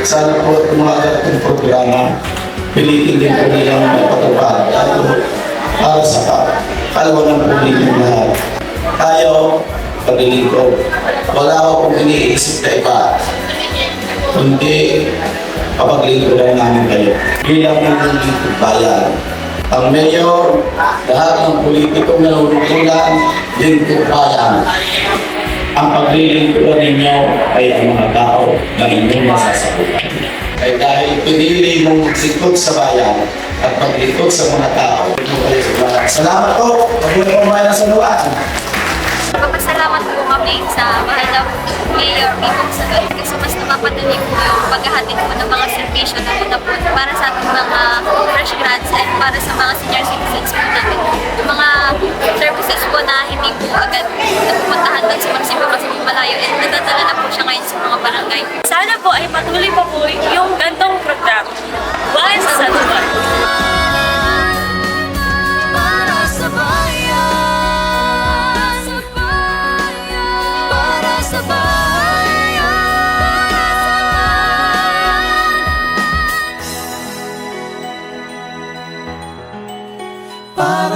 sana po itong mga ganitong programa, pilitin din po nilang mapatupad lalo para sa kalawang po ninyong lahat. Tayo, paglilingkod, wala akong iniisip na iba, kundi papaglingkodan namin kayo. Bilang ng lingkod bayan, ang mayor, lahat ng politikong nanunungkulan, lingkod bayan. Ang paglilingkuran ninyo ay ang mga tao na inyong masasakupan. Ay dahil pinili mong maglingkod sa bayan at maglingkod sa mga tao, ito kayo sa bayan. Salamat po! Mabuhay po bayan sa luwan! Papasalamat po kami sa mahal na Mayor Bibong Sagot kasi mas napapatuloy po yung paghahatid po ng mga servisyo na una po para sa ating mga fresh grads at para sa mga senior citizens po namin. Yung mga services po na hindi po agad napupuntahan doon sa munisipyo kasi po malayo at nadadala na po siya ngayon sa mga barangay. Sana po ay patuloy pa po yung gantong program. Bayan sa lugar. Para sa bayan, para sa bayan, para